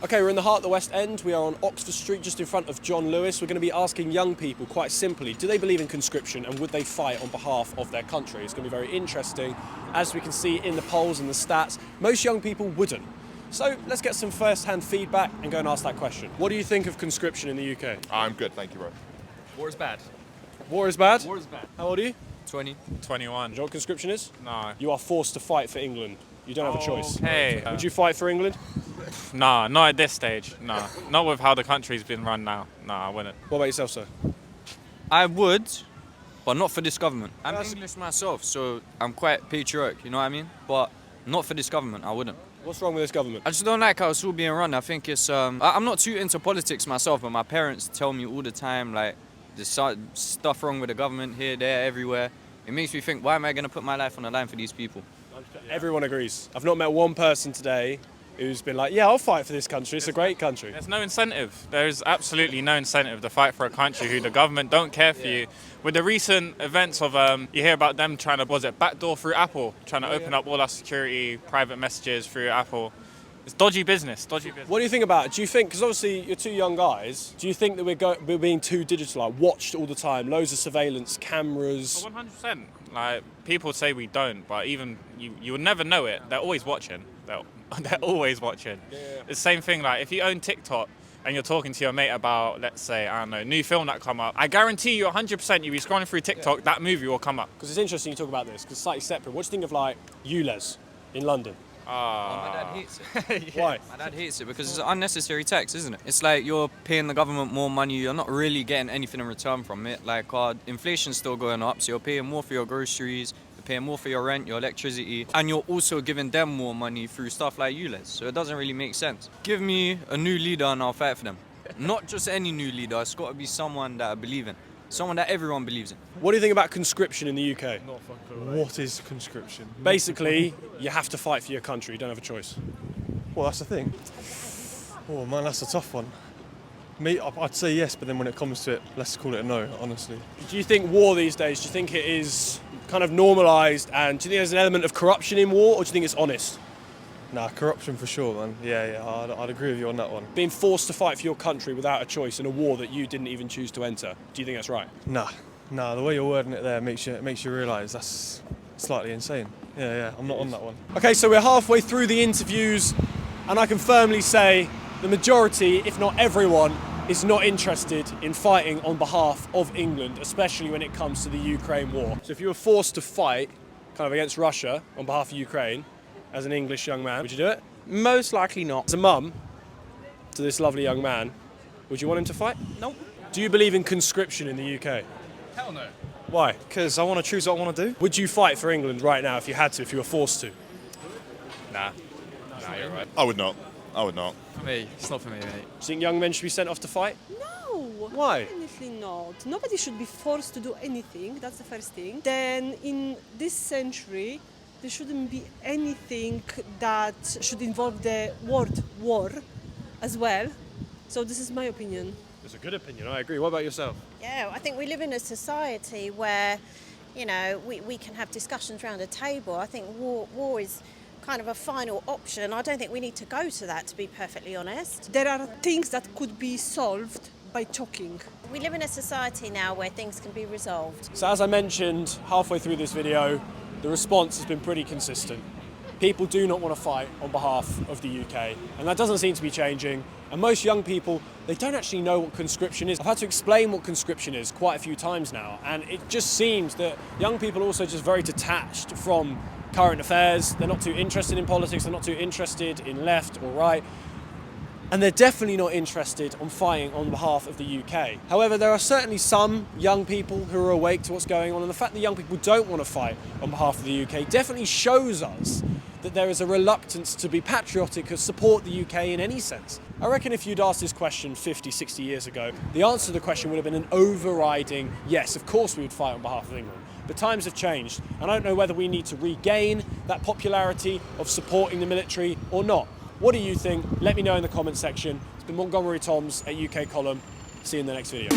Okay, we're in the heart of the West End. We are on Oxford Street, just in front of John Lewis. We're going to be asking young people, quite simply, do they believe in conscription and would they fight on behalf of their country? It's going to be very interesting. As we can see in the polls and the stats, most young people wouldn't. So let's get some first-hand feedback and go and ask that question. What do you think of conscription in the UK? I'm good, thank you, bro. War is bad. War is bad? War is bad. How old are you? 20. 21. Do you know what conscription is? No. You are forced to fight for England. You don't have a choice. Okay. Would you fight for England? Nah, not at this stage. Nah. Not with how the country's been run now. Nah, I wouldn't. What about yourself, sir? I would, but not for this government. I'm That's- English myself, so I'm quite patriotic, you know what I mean? But not for this government, I wouldn't. What's wrong with this government? I just don't like how it's all being run. I think it's, I'm not too into politics myself, but my parents tell me all the time, like, there's stuff wrong with the government here, there, everywhere. It makes me think, why am I going to put my life on the line for these people? Everyone agrees. I've not met one person today who's been like, yeah, I'll fight for this country. It's a great country. There's no incentive. There's absolutely no incentive to fight for a country who the government don't care for you. With the recent events of, you hear about them trying to, backdoor through Apple, trying to open up all our security, private messages through Apple. It's dodgy business, What do you think about it? Do you think, because obviously you're two young guys, do you think that we're being too digital, like watched all the time, loads of surveillance, cameras? 100%. Like, people say we don't, but even you would never know it. They're always watching. They're always watching. Yeah. It's the same thing, like, if you own TikTok and you're talking to your mate about, let's say, I don't know, new film that come up, I guarantee you 100% you'll be scrolling through TikTok, that movie will come up. Because it's interesting you talk about this, because it's slightly separate. What do you think of, like, ULEZ in London? My dad hates it. Why? My dad hates it because it's an unnecessary tax, isn't it? It's like you're paying the government more money, you're not really getting anything in return from it. Like, inflation's still going up, so you're paying more for your groceries, you're paying more for your rent, your electricity, and you're also giving them more money through stuff like ULEZ. So it doesn't really make sense. Give me a new leader and I'll fight for them. Not just any new leader, it's got to be someone that I believe in. Someone that everyone believes in. What do you think about conscription in the UK? What is conscription? Basically, you have to fight for your country. You don't have a choice. Well, that's the thing. Oh man, that's a tough one. Me, I'd say yes, but then when it comes to it, let's call it a no, honestly. Do you think war these days, do you think it is kind of normalised, and do you think there's an element of corruption in war, or do you think it's honest? Nah, corruption for sure, man. Yeah, I'd agree with you on that one. Being forced to fight for your country without a choice in a war that you didn't even choose to enter, do you think that's right? Nah, the way you're wording it there makes you realise that's slightly insane. Yeah, I'm not on that one. Okay, so we're halfway through the interviews, and I can firmly say the majority, if not everyone, is not interested in fighting on behalf of England, especially when it comes to the Ukraine war. So if you were forced to fight kind of against Russia on behalf of Ukraine, as an English young man, would you do it? Most likely not. As a mum to this lovely young man, would you want him to fight? Nope. Do you believe in conscription in the UK? Hell no. Why? Because I want to choose what I want to do. Would you fight for England right now if you had to, if you were forced to? Nah, you're right. I would not. For me, it's not for me, mate. Do you think young men should be sent off to fight? No. Why? Definitely not. Nobody should be forced to do anything. That's the first thing. Then in this century, there shouldn't be anything that should involve the word war as well. So this is my opinion. It's a good opinion, I agree. What about yourself? Yeah, I think we live in a society where, you know, we can have discussions around a table. I think war is kind of a final option. I don't think we need to go to that, to be perfectly honest. There are things that could be solved by talking. We live in a society now where things can be resolved. So as I mentioned halfway through this video, the response has been pretty consistent. People do not want to fight on behalf of the UK, and that doesn't seem to be changing. And most young people, they don't actually know what conscription is. I've had to explain what conscription is quite a few times now, and it just seems that young people are also just very detached from current affairs. They're not too interested in politics, they're not too interested in left or right. And they're definitely not interested on fighting on behalf of the UK. However, there are certainly some young people who are awake to what's going on, and the fact that young people don't want to fight on behalf of the UK definitely shows us that there is a reluctance to be patriotic or support the UK in any sense. I reckon if you'd asked this question 50, 60 years ago, the answer to the question would have been an overriding yes, of course we would fight on behalf of England. But times have changed, and I don't know whether we need to regain that popularity of supporting the military or not. What do you think? Let me know in the comment section. It's been Montgomery Toms at UK Column. See you in the next video.